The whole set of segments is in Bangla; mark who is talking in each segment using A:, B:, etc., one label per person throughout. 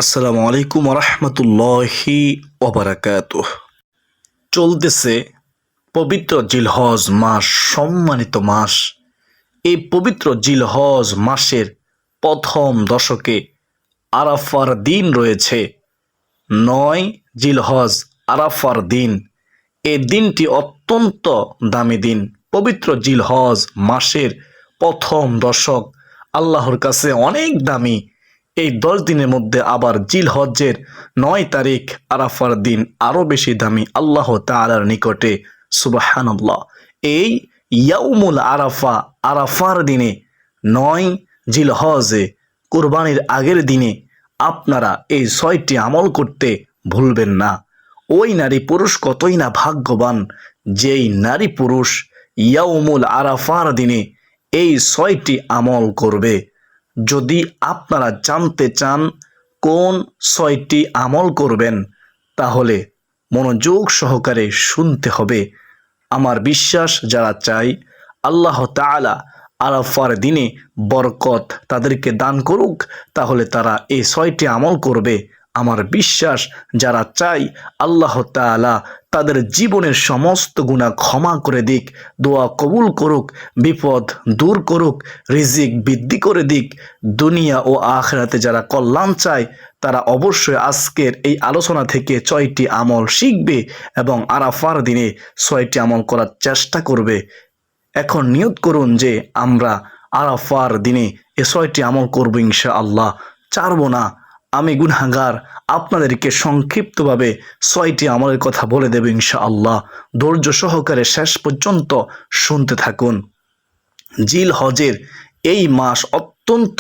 A: আসসালামু আলাইকুম রহমতুল্লাহি ওবারাকাতুহ। চলতেছে পবিত্র জিলহজ মাস, সম্মানিত মাস। এই পবিত্র জিলহজ মাসের প্রথম দশকে আরাফার দিন রয়েছে। ৯ জিলহজ আরাফার দিন। এই দিনটি অত্যন্ত দামি দিন। পবিত্র জিলহজ মাসের প্রথম দশক আল্লাহর কাছে অনেক দামি। এই 10 দিনের মধ্যে আবার জিলহজ্জের ৯ তারিখ আরাফার দিন আরও বেশি দামি আল্লাহ তাআলার নিকটে। সুবহানাল্লাহ। এই ইয়াউমুল আরাফা, আরাফার দিনে ৯ জিলহজে কুরবানির আগের দিনে আপনারা এই ৬টি আমল করতে ভুলবেন না। ওই নারী পুরুষ কতই না ভাগ্যবান, যেই নারী পুরুষ ইয়াউমুল আরাফার দিনে এই ৬টি আমল করবে। যদি আপনারা জানতে চান কোন ৬টি আমল করবেন, তাহলে মনোযোগ সহকারে শুনতে হবে। আমার বিশ্বাস, যারা চাই আল্লাহ তাআলা আরাফার দিনে বরকত তাদেরকে দান করুক, তাহলে তারা এই ৬টি আমল করবে। আমার বিশ্বাস, যারা চাই আল্লাহ তাআলা তাদের জীবনের সমস্ত গুনাহ ক্ষমা করে দিক, দোয়া কবুল করুক, বিপদ দূর করুক, রিজিক বৃদ্ধি করে দিক, দুনিয়া ও আখিরাতে যারা কল্যাণ চায়, তারা অবশ্যই আজকের এই আলোচনা থেকে ৬টি আমল শিখবে এবং আরাফার দিনে ৬টি আমল করার চেষ্টা করবে। এখন নিয়ত করুন যে আমরা আরাফার দিনে এ ৬টি আমল করব ইনশাআল্লাহ। ছাড়ব না। আমি গুনাহগার, আপনাদেরকে সংক্ষিপ্তভাবে ৬টি আমলের কথা বলে দেব ইনশাআল্লাহ। ধৈর্য সহকারে শেষ পর্যন্ত শুনতে থাকুন। জিলহজের এই মাস অত্যন্ত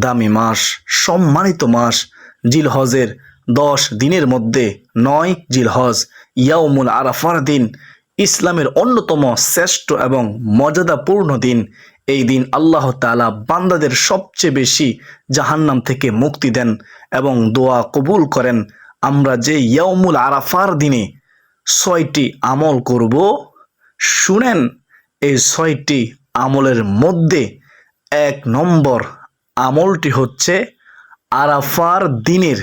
A: দামি মাস, সম্মানিত মাস। জিলহজের ১০ দিনের মধ্যে ৯ জিলহজ ইয়াউমুল আরাফার দিন ইসলামের অন্যতম শ্রেষ্ঠ এবং মর্যাদাপূর্ণ দিন। এই দিন আল্লাহ তাআলা বান্দাদের সবচেয়ে বেশি জাহান্নাম থেকে মুক্তি দেন এবং দোয়া কবুল করেন। আমরা যে ইয়াউমুল আরাফার দিনে ৬টি আমল করব, শুনেন। এই ৬টি আমলের মধ্যে ১ নম্বর আমলটি হচ্ছে আরাফার দিনের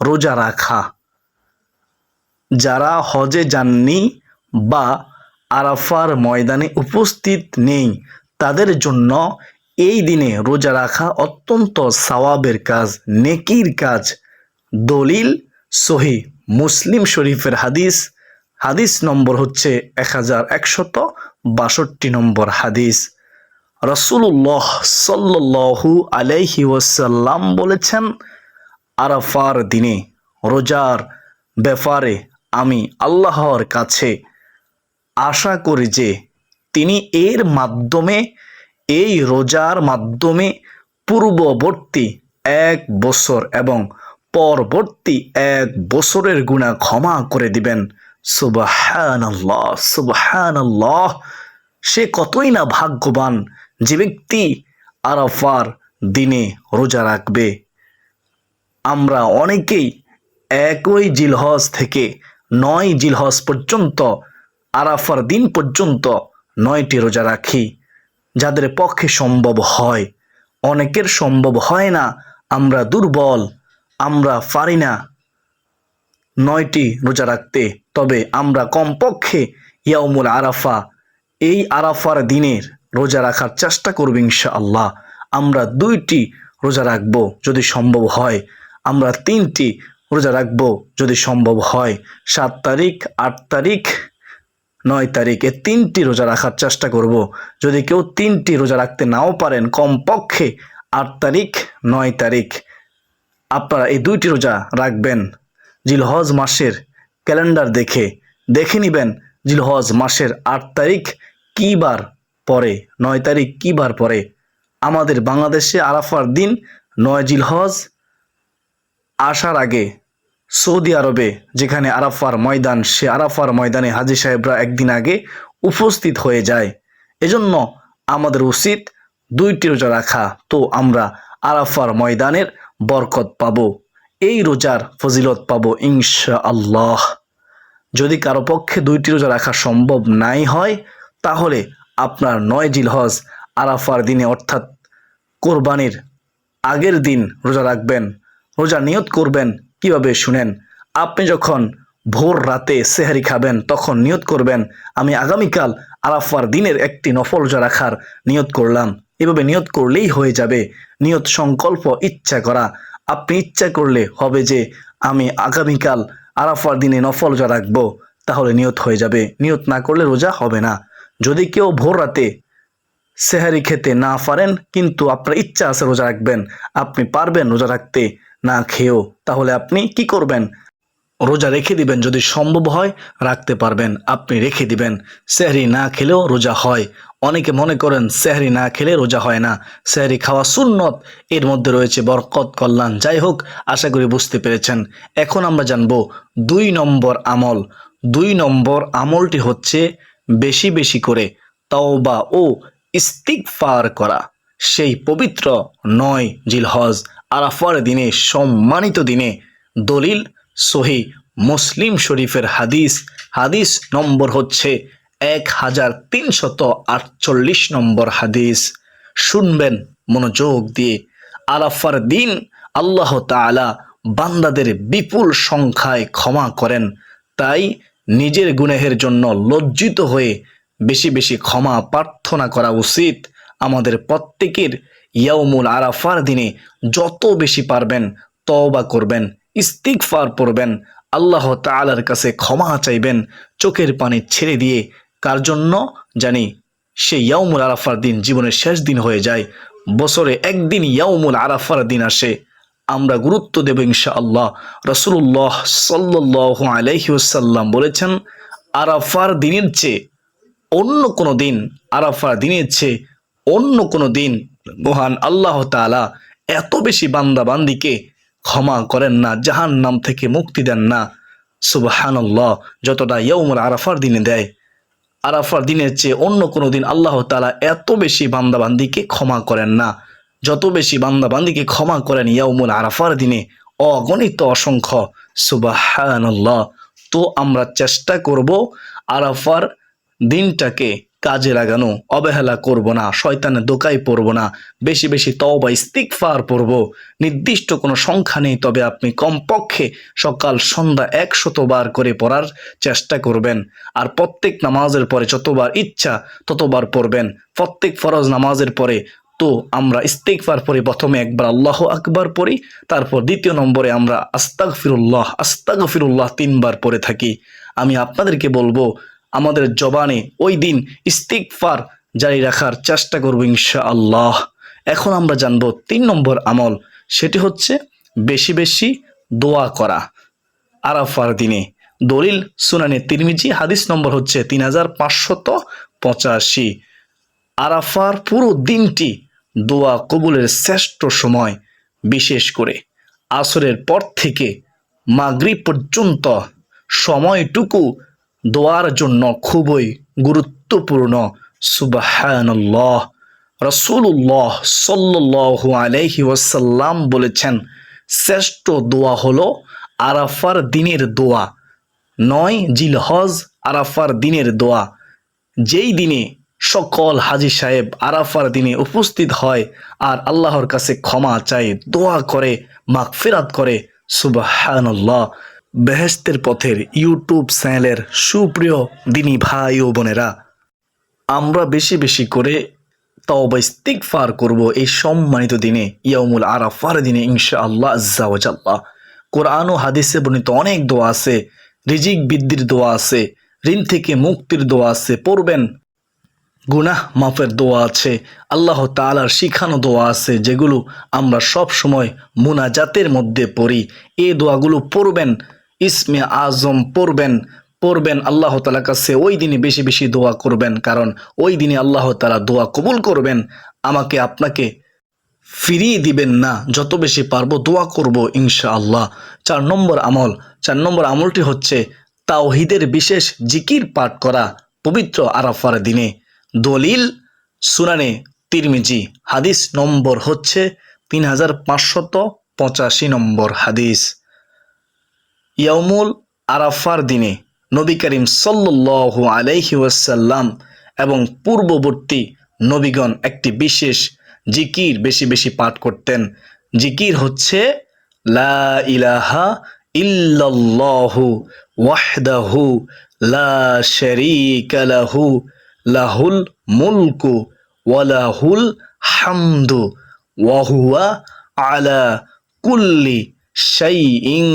A: রোজা রাখা। যারা হজে যাননি বা আরাফার ময়দানে উপস্থিত নেই, তাদের জন্য এই দিনে রোজা রাখা অত্যন্ত সওয়াবের কাজ, নেকির কাজ। দলিল সহিহ মুসলিম শরীফের হাদিস, হাদিস নম্বর হচ্ছে 1162 নম্বর হাদিস। রাসূলুল্লাহ সাল্লাল্লাহু আলাইহি ওয়াসাল্লাম বলেছেন, আরাফার দিনে রোজার ব্যাপারে আমি আল্লাহর কাছে আশা করি যে তিনি এর মাধ্যমে, এই রোজার মাধ্যমে পূর্ববর্তী ১ বছর এবং পরবর্তী ১ বছরের গুনাহ ক্ষমা করে দিবেন। সুবহানাল্লাহ, সুবহানাল্লাহ। সে কতই না ভাগ্যবান যে ব্যক্তি আরাফার দিনে রোজা রাখবে। আমরা অনেকেই ১ই জিলহজ থেকে ৯ জিলহজ পর্যন্ত, আরাফার দিন পর্যন্ত ৯টি রোজা রাখি। যাদের পক্ষে সম্ভব হয়, অনেকের সম্ভব হয় না। আমরা দুর্বল, আমরা পারি না ৯টি রোজা রাখতে। তবে আমরা কমপক্ষে ইয়াউমুল আরাফা, এই আরাফার দিনের রোজা রাখার চেষ্টা করব ইনশাআল্লাহ। আমরা 2টি রোজা রাখবো যদি সম্ভব হয়, আমরা 3টি রোজা রাখবো যদি সম্ভব হয়। 7 তারিখ, 8 তারিখ, ৯ তারিখ, এই 3টি রোজা রাখার চেষ্টা করব। যদি কেউ 3টি রোজা রাখতে নাও পারেন, কমপক্ষে 8 তারিখ, ৯ তারিখ আপনারা এই 2টি রোজা রাখবেন। জিলহজ মাসের ক্যালেন্ডার দেখে নেবেন জিলহজ মাসের 8 তারিখ কী বার পরে, ৯ তারিখ কী বার পরে। আমাদের বাংলাদেশে আরাফার দিন ৯ জিলহজ আসার আগে সৌদি আরবে যেখানে আরাফার ময়দান, সে আরাফার ময়দানে হাজী সাহেবরা একদিন আগে উপস্থিত হয়ে যায়। এজন্য আমাদের উচিত 2টি রোজা রাখা। তো আমরা আরাফার ময়দানের বরকত পাবো, এই রোজার ফজিলত পাবো ইনশাআল্লাহ। যদি কারো পক্ষে 2টি রোজা রাখা সম্ভব নাই হয়, তাহলে আপনার ৯ জিলহজ আরাফার দিনে অর্থাৎ কোরবানির আগের দিন রোজা রাখবেন। রোজা নিয়ত করবেন কিভাবে শুনেন। আপনি যখন ভোর রাতে সেহরি খাবেন তখন নিয়ত করবেন আমি আগামীকাল আরাফার দিনের একটি নফল রোজা রাখার নিয়ত করলাম। এভাবে নিয়ত করলেই হয়ে যাবে। নিয়ত সংকল্প ইচ্ছা করা। আপনি ইচ্ছা করলে হবে যে আমি আগামীকাল আরাফার দিনে নফল রোজা রাখবো, তাহলে নিয়ত হয়ে যাবে। নিয়ত না করলে রোজা হবে না। যদি কেউ ভোর রাতে সেহারি খেতে না পারেন কিন্তু আপনার ইচ্ছা আছে রোজা রাখবেন, আপনি পারবেন রোজা রাখতে না খেয়েও, তাহলে আপনি কি করবেন? রোজা রেখে দিবেন। যদি সম্ভব হয় রাখতে পারবেন আপনি রেখে দিবেন। সেহরি না খেলেও রোজা হয়। অনেকে মনে করেন সেহরি না খেলে রোজা হয় না। সেহরি খাওয়া সুন্নত, এর মধ্যে রয়েছে বরকত, কল্যাণ। যাই হোক, আশা করি বুঝতে পেরেছেন। এখন আমরা জানবো 2 নম্বর আমল। 2 নম্বর আমলটি হচ্ছে বেশি বেশি করে তওবা ও ইস্তিগফার করা। সেই পবিত্র 9 জিলহজ আরাফার দিনে, সম্মানিত দিনে। দলিল সহি মুসলিম শরীফের হাদিস। হাদিস নম্বর হচ্ছে 1348 নম্বর হাদিস। শুনবেন মনোযোগ দিয়ে। আরাফার দিন আল্লাহ তাআলা বান্দাদের বিপুল সংখ্যায় ক্ষমা করেন। তাই নিজের গুনাহের জন্য লজ্জিত হয়ে বেশি বেশি ক্ষমা প্রার্থনা করা উচিত আমাদের প্রত্যেকের। ইয়াউমুল আরাফার দিনে যত বেশি পারবেন তওবা করবেন, ইস্তিগফার পড়বেন, আল্লাহ তাআলার কাছে ক্ষমা চাইবেন চোখের পানি ছেড়ে দিয়ে। কার জন্য? জানি সেই ইয়াউমুল আরাফার দিন জীবনের শেষ দিন হয়ে যায়। বছরে একদিন ইয়াউমুল আরাফার দিন আসে, আমরা গুরুত্ব দেব ইনশাআল্লাহ। রাসূলুল্লাহ সাল্লাল্লাহু আলাইহি ওয়াসাল্লাম বলেছেন, আরাফার দিনের চেয়ে অন্য কোনো দিন, আরাফার দিনের চেয়ে অন্য কোনো দিন মহান আল্লাহ তাআলা এত বেশি বান্দা বান্দিকে ক্ষমা করেন না, জাহান্নাম থেকে মুক্তি দেন না। সুবহানাল্লাহ, যতটা ইয়াউমুল আরাফার দিনে দেয়, আরাফার দিনের চেয়ে অন্য কোনো দিন আল্লাহ তাআলা এত বেশি বান্দা বান্দিকে ক্ষমা করেন না। যত বেশি বান্দা বান্দিকে ক্ষমা করেন ইয়াউমুল আরাফার দিনে, অগণিত অসংখ্য। সুবহানাল্লাহ। তো আমরা চেষ্টা করব আরাফার দিনটাকে কাজে লাগানো, অবহেলা করব না, শয়তানের দোকায় পড়ব না, বেশি বেশি তওবা ইস্তিগফার পড়ব। নির্দিষ্ট কোনো সংখ্যা নেই, তবে আপনি কমপক্ষে সকাল সন্ধ্যা 100 বার করে পড়ার চেষ্টা করবেন। আর প্রত্যেক নামাজের পরে যতবার ইচ্ছা ততবার পড়বেন। প্রত্যেক ফরজ নামাজের পরে তো আমরা ইস্তিগফার পড়ি, প্রথমে একবার আল্লাহু আকবার পড়ি, তারপর দ্বিতীয় নম্বরে আমরা আস্তাগফিরুল্লাহ আস্তাগফিরুল্লাহ 3 বার পড়ে থাকি। আমি আপনাদেরকে বলবো আমাদের জবানে ওই দিন ইস্তিগফার জারি রাখার চেষ্টা করব ইনশাআল্লাহ। এখন আমরা জানবো 3 নম্বর আমল, সেটি হচ্ছে বেশি বেশি দোয়া করা আরাফার দিনে। দলিল সুনানে তিরমিজি, হাদিস নম্বর হচ্ছে 3585। আরাফার পুরো দিনটি দোয়া কবুলের শ্রেষ্ঠ সময়। বিশেষ করে আসরের পর থেকে মাগরিব পর্যন্ত সময়টুকু দোয়ার জন্য খুবই গুরুত্বপূর্ণ। সুবহানাল্লাহ। রাসূলুল্লাহ সাল্লাল্লাহু আলাইহি ওয়াসাল্লাম বলেছেন, শ্রেষ্ঠ দোয়া হলো আরাফার দিনের দোয়া। 9 জিলহজ আরাফার দিনের দোয়া। যেই দিনে সকল হাজী সাহেব আরাফার দিনে উপস্থিত হয় আর আল্লাহর কাছে ক্ষমা চায়, দোয়া করে, মাগফিরাত করে। সুবহানাল্লাহ। বেহেশতের পথের ইউটিউব চ্যানেলের সুপ্রিয় দিনী ভাই ও বোনেরা, আমরা বেশি বেশি করে তওবা ইস্তিগফার করব এই সম্মানিত দিনে, ইয়াউমুল আরাফার দিনে ইনশাআল্লাহ আজ্জা ওয়া জাল্লা। কোরআন ও হাদিসে বর্ণিত অনেক দোয়া আছে, রিজিক বৃদ্ধির দোয়া আছে, ঋণ থেকে মুক্তির দোয়া আছে, পড়বেন। গুনাহ মাফের দোয়া আছে, আল্লাহ তাআলার শিখানো দোয়া আছে, যেগুলো আমরা সব সময় মুনাজাতের মধ্যে পড়ি। এই দোয়াগুলো পড়বেন, ইসমে আজম পড়বেন আল্লাহ তাআলার কাছে। ওই দিনে বেশি বেশি দোয়া করবেন, কারণ ওই দিনে আল্লাহ তাআলা দোয়া কবুল করবেন। আমাকে আপনাকে ফিরিয়ে দিবেন না। যত বেশি পারবো দোয়া করব ইনশাআল্লাহ। 4 নম্বর আমল। 4 নম্বর আমলটি হচ্ছে তাওহীদের বিশেষ জিকির পাঠ করা পবিত্র আরাফার দিনে। দলিল সুনানে তিরমিজি, হাদিস নম্বর হচ্ছে 3585 নম্বর হাদিস। ইয়াউমুল আরাফার দিনে নবী করিম সাল্লাল্লাহু আলাইহি ওয়াসাল্লাম এবং পূর্ববর্তী নবীগণ একটি বিশেষ জিকির বেশি বেশি পাঠ করতেন। জিকির হচ্ছে লা ইলাহা ইল্লাল্লাহু ওয়াহদাহু লা শারীকা লাহু লাহুল মুলকু ওয়া লাহুল হামদু ওয়া হুয়া আলা কুল্লি শাইইন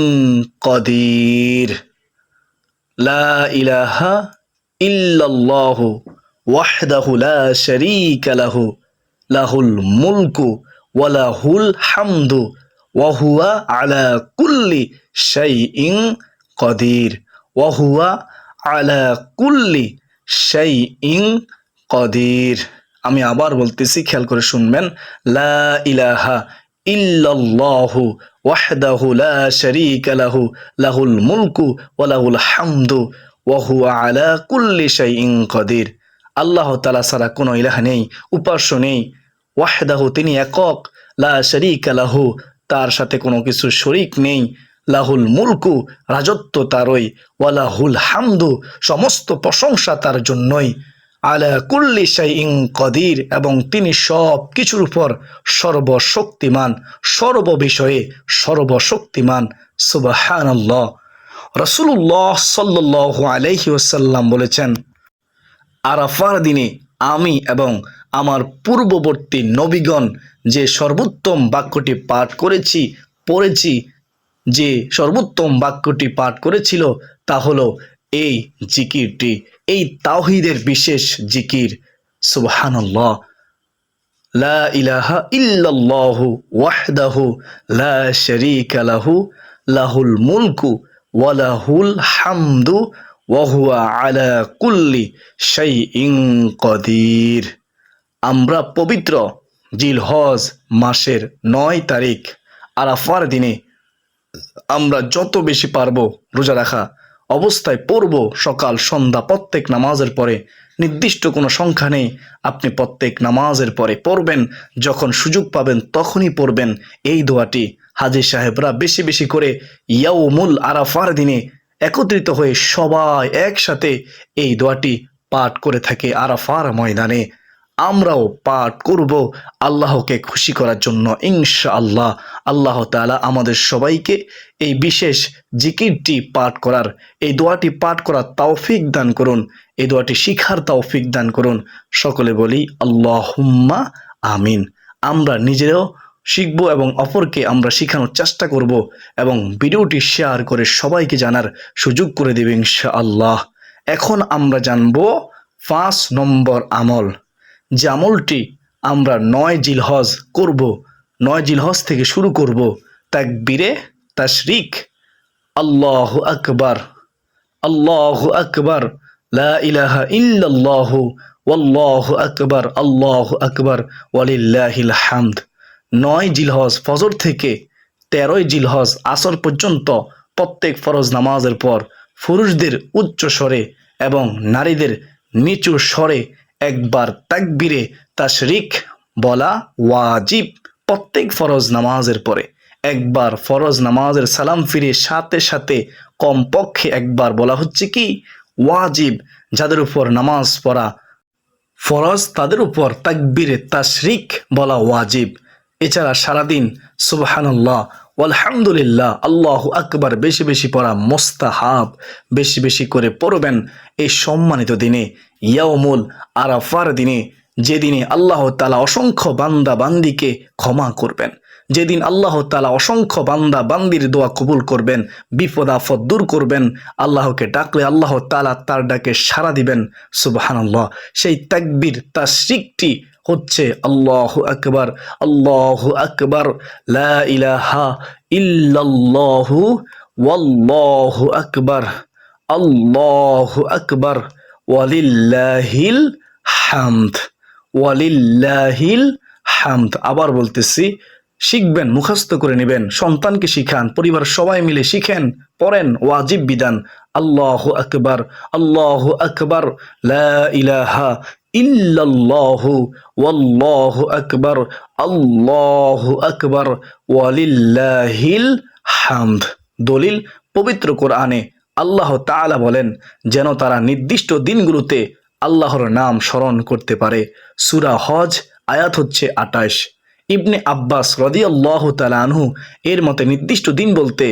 A: কাদির। লা ইলাহা ইল্লাল্লাহু ওয়াহদাহু লা শারীকা লাহু লাহুল মুলকু ওয়া লাহুল হামদু ওয়া হুয়া আলা কুল্লি শাইইন কাদির। ওয়া হুয়া আলা কুল্লি শাইইন কাদির। আমি আবার বলতেছি, খেয়াল করে শুনবেন। লা ইলাহা ইল্লাল্লাহু ওয়াহদাহু লা শারীকা লাহু লাহুল মুলকু ওয়া লাহুল হামদু ওয়া হুয়া আলা কুল্লি শাইইন কাদির। আল্লাহ তাআলা ছাড়া কোনো ইলাহা নেই, উপাস্য নেই। ওয়াহদাহু, তিনি একক। লা শারীকা লাহু, তার সাথে কোনো কিছু শরীক নেই। লাহুল মুলকু, রাজত্ব তারই। ওয়া লাহুল হামদু, সমস্ত প্রশংসা তার জন্যই। আলা কুল্লি শাইইন কাদির, এবং তিনি সব কিছুর উপর সর্বশক্তিমান, সর্ববিষয়ে সর্বশক্তিমান। সুবহানাল্লাহ। রাসূলুল্লাহ সাল্লাল্লাহু আলাইহি ওয়াসাল্লাম বলেছেন, আরাফার দিনে আমি এবং আমার পূর্ববর্তী নবীগণ যে সর্বোত্তম বাক্যটি পাঠ পড়েছি, যে সর্বোত্তম বাক্যটি পাঠ করেছিল তা হলো এই জিকিরটি, এই তাওহীদের বিশেষ জিকির। সুবহানাল্লাহ। লা ইলাহা ইল্লাল্লাহু ওয়াহদাহু লা শারীকা লাহু লাহুল মুলকু ওয়া লাহুল হামদু ওয়া হুয়া আলা কুল্লি শাইইন কাদির। আমরা পবিত্র জিলহজ মাসের 9 তারিখ আরাফার দিনে আমরা যত বেশি পারবো রোজা রাখা অবস্থায় পড়ব, সকাল সন্ধ্যা প্রত্যেক নামাজের পরে। নির্দিষ্ট কোনো সংখ্যা নেই, আপনি প্রত্যেক নামাজের পরে পড়বেন, যখন সুযোগ পাবেন তখনই পড়বেন এই দোয়াটি। হাজী সাহেবরা বেশি বেশি করে ইয়াউমুল আরাফার দিনে একত্রিত হয়ে সবাই একসাথে এই দোয়াটি পাঠ করে থাকে আরাফার ময়দানে। আমরাও পাঠ করব আল্লাহকে খুশি করার জন্য ইনশাআল্লাহ। আল্লাহ তাআলা আমাদের সবাইকে এই বিশেষ জিকিরটি পাঠ করার, এই দোয়াটি পাঠ করার তৌফিক দান করুন, এই দোয়াটি শিখার তৌফিক দান করুন। সকলে বলি আল্লাহুম্মা আমিন। আমরা নিজেরাও শিখব এবং অপরকে আমরা শেখানোর চেষ্টা করব, এবং ভিডিওটি শেয়ার করে সবাইকে জানার সুযোগ করে দেবে ইনশাআল্লাহ। এখন আমরা জানব 5 নম্বর আমল, যে আমলটি আমরা 9 জিলহজ করব। 9 জিলহজ থেকে শুরু করব। তাকবীরে তাশরিক, আল্লাহু আকবার, আল্লাহু আকবার, লা ইলাহা ইল্লাল্লাহু ওয়াল্লাহু আকবার, আল্লাহু আকবার ওয়ালিল্লাহিল হামদ। 9 জিলহজ ফজর থেকে 13 জিলহজ আসর পর্যন্ত প্রত্যেক ফরজ নামাজের পর পুরুষদের উচ্চ স্বরে এবং নারীদের নিচু স্বরে একবার তাকবীরে তাশরিক বলা ওয়াজিব। প্রত্যেক ফরজ নামাজের পরে একবার ফরজ নামাজের সালাম ফিরে সাথে সাথে কমপক্ষে একবার বলা হচ্ছে কি ওয়াজিব। যাদের উপর নামাজ পড়া ফরজ তাদের উপর তাকবীরে তাশরিক বলা ওয়াজিব। এছাড়া সারাদিন সুবহানাল্লাহ আলহামদুলিল্লাহ আল্লাহু আকবার বেশি বেশি পড়া মুস্তাহাব। বেশি বেশি করে পড়বেন এই সম্মানিত দিনে, ইয়াউমুল আরাফার দিনে, যেদিনে আল্লাহ তাআলা অসংখ্য বান্দা বান্দিকে ক্ষমা করবেন, যেদিন আল্লাহ তাআলা অসংখ্য বান্দা বান্দির দোয়া কবুল করবেন, বিপদ আপদ দূর করবেন। আল্লাহকে ডাকলে আল্লাহ তাআলা তার ডাকে সাড়া দিবেন। সুবহানাল্লাহ। সেই তাকবীর তাশরিকটি হচ্ছে আল্লাহু আকবার, আল্লাহু আকবার, লা ইলাহা ইল্লাল্লাহু ওয়াল্লাহু আকবার, আল্লাহু আকবার ওয়ালিল্লাহিল হামদ, ওয়ালিল্লাহিল হামদ। আবার বলতেছি, শিখবেন, মুখস্থ করে নেবেন, সন্তানকে শিখান, পরিবার সবাই মিলে শিখেন, পড়েন, ওয়াজিব বিধান। আল্লাহু আকবার, আল্লাহু আকবার, লা ইলাহা ইল্লাল্লাহু ওয়াল্লাহু আকবার, আল্লাহু আকবার ওয়ালিল্লাহিল হামদ। দলিল, পবিত্র কোরআনে আল্লাহ তাআলা বলেন যেন তারা নির্দিষ্ট দিনগুলোতে আল্লাহর নাম স্মরণ করতে পারে। সূরা হজ আয়াত হচ্ছে 28। ইবনে আব্বাস রাদিয়াল্লাহু তাআলা আনহু এর মতে নির্দিষ্ট দিন বলতে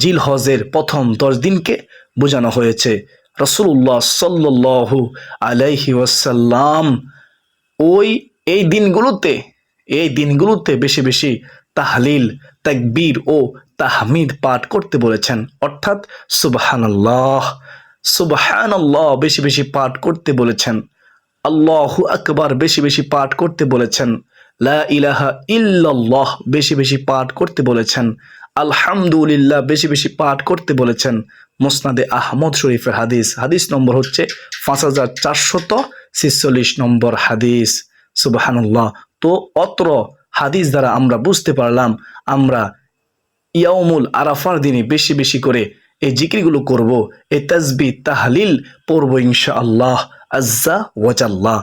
A: জিলহজের প্রথম 10 দিনকে বোঝানো হয়েছে। রাসূলুল্লাহ সাল্লাল্লাহু আলাইহি ওয়াসাল্লাম ওই এই দিনগুলোতে বেশি বেশি তাহলিল, তাকবীর ও তাহমিদ পাঠ করতে বলেছেন। অর্থাৎ সুবহানাল্লাহ সুবহানাল্লাহ বেশি বেশি পাঠ করতে বলেছেন। আল্লাহু আকবার বেশি বেশি পাঠ করতে বলেছেন। লা ইলাহা ইল্লাল্লাহ বেশি বেশি পাঠ করতে বলেছেন। আলহামদুলিল্লাহ বেশি বেশি পাঠ করতে বলেছেন। মুসনাদে আহমদ শরীফের হাদিস, হাদিস নম্বর হচ্ছে 5446 নম্বর হাদিস। সুবহানাল্লাহ। তো অত্র হাদিস দ্বারা আমরা বুঝতে পারলাম আমরা ইয়াউমুল আরাফার দিনে বেশি বেশি করে এই জিকিরগুলো করব, এই তাসবিহ তাহলিল পড়ব ইনশাআল্লাহ আজ্জা ওয়াজাল্লাহ।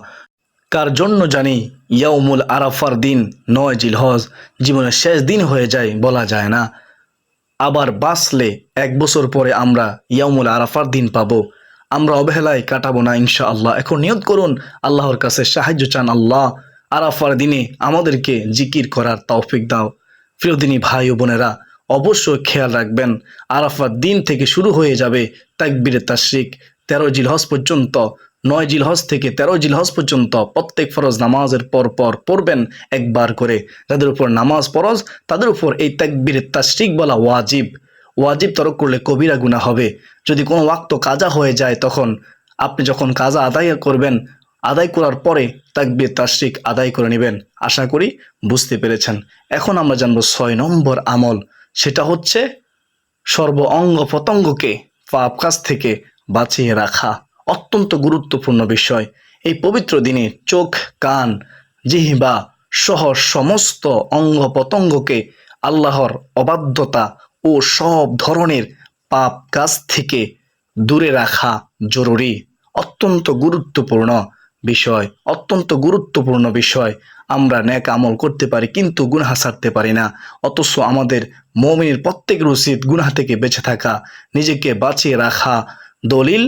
A: কার জন্য জানি ইয়াউমুল আরাফার দিন 9 জিলহজ জীবনের শেষ দিন হয়ে যায় বলা যায় না। আবার বাঁচলে 1 বছর পরে আমরা ইয়াউমুল আরাফার দিন পাবো। আমরা অবহেলায় কাটাবো না ইনশাআল্লাহ। এখন নিয়ত করুন, আল্লাহর কাছে সাহায্য চান, আল্লাহ আরাফার দিনে আমাদেরকে জিকির করার তৌফিক দাও। প্রিয় দিনী ভাই ও বোনেরা, অবশ্যই খেয়াল রাখবেন আরাফার দিন থেকে শুরু হয়ে যাবে তাকবীরে তাশরিক 13 জিলহজ পর্যন্ত। 9 জিলহজ থেকে 13 জিলহজ পর্যন্ত প্রত্যেক ফরজ নামাজের পর পর পড়বেন একবার করে। যাদের উপর নামাজ ফরজ তাদের উপর এই তাকবীরে তাশরিক বলা ওয়াজিব। ওয়াজিব তরক করলে কবিরা গুনাহ হবে। যদি কোনো ওয়াক্ত কাজা হয়ে যায় তখন আপনি যখন কাজা আদায় করবেন, আদায় করার পরে তাকবীর তাশরিক আদায় করে নেবেন। আশা করি বুঝতে পেরেছেন। এখন আমরা জানবো 6 নম্বর আমল, সেটা হচ্ছে সর্ব অঙ্গ প্রত্যঙ্গকে পাপ কাজ থেকে বাঁচিয়ে রাখা। অত্যন্ত গুরুত্বপূর্ণ বিষয়। এই পবিত্র দিনে চোখ, কান, জিহ্বা সহ সমস্ত অঙ্গ প্রত্যঙ্গকে আল্লাহর অবাধ্যতা ও সব ধরনের পাপ কাজ থেকে দূরে রাখা জরুরি। অত্যন্ত গুরুত্বপূর্ণ বিষয়, অত্যন্ত গুরুত্বপূর্ণ বিষয়। আমরা নেক আমল করতে পারি কিন্তু গুনাহ ছাড়তে পারি না। অথচ আমাদের মুমিনের প্রত্যেকের উচিত গুনাহ থেকে বেঁচে থাকা, নিজেকে বাঁচিয়ে রাখা। দলিল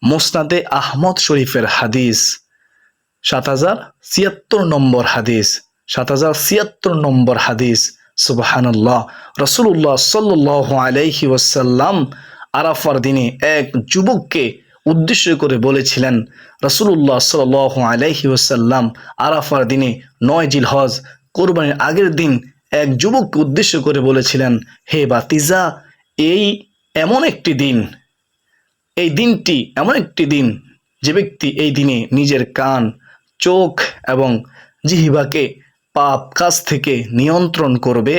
A: মুসনাদে আহমদ শরীফের হাদিস 7076 নম্বর হাদিস, 7076 নম্বর হাদিস। সুবহানাল্লাহ। রাসূলুল্লাহ সাল্লাল্লাহু আলাইহি ওয়াসাল্লাম আরাফার দিনে এক যুবককে উদ্দেশ্য করে বলেছিলেন, রাসূলুল্লাহ সাল্লাল্লাহু আলাইহি ওয়াসাল্লাম আরাফার দিনে 9 জিলহজ কোরবানির আগের দিন এক যুবককে উদ্দেশ্য করে বলেছিলেন, হে বাতিজা, এই এমন একটি দিন, এই দিনটি এমন একটি দিন যে ব্যক্তি এই দিনে নিজের কান, চোখ এবং জিহ্বাকে পাপ কাজ থেকে নিয়ন্ত্রণ করবে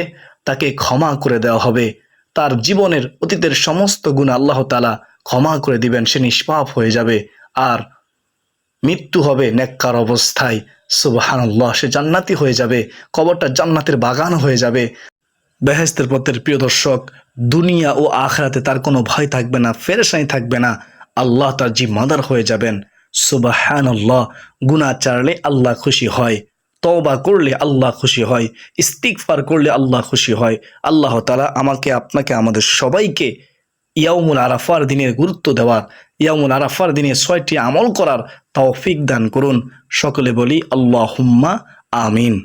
A: তাকে ক্ষমা করে দেওয়া হবে। তার জীবনের অতীতের সমস্ত গুনাহ আল্লাহ তাআলা ক্ষমা করে দিবেন। সে নিষ্পাপ হয়ে যাবে আর মৃত্যু হবে নেককার অবস্থায়। সুবহানাল্লাহ। সে জান্নাতি হয়ে যাবে, কবরটা জান্নাতের বাগান হয়ে যাবে। বেহেশতের পথের প্রিয় দর্শক, দুনিয়া ও আখিরাতে তার কোনো ভয় থাকবে না, পেরেশানি থাকবে না। আল্লাহ তার জিম্মাদার হয়ে যাবেন। সুবহানাল্লাহ। গুনাহ ছাড়লে আল্লাহ খুশি হয়, তওবা করলে আল্লাহ খুশি হয়, ইস্তিগফার করলে আল্লাহ খুশি হয়। আল্লাহ তাআলা আমাকে, আপনাকে, আমাদের সবাইকে ইয়াউমুল আরাফার দিনের গুরুত্ব দেওয়ার, ইয়াউমুল আরাফার দিনে 6টি আমল করার তৌফিক দান করুন। সকলে বলি আল্লাহুম্মা আমিন।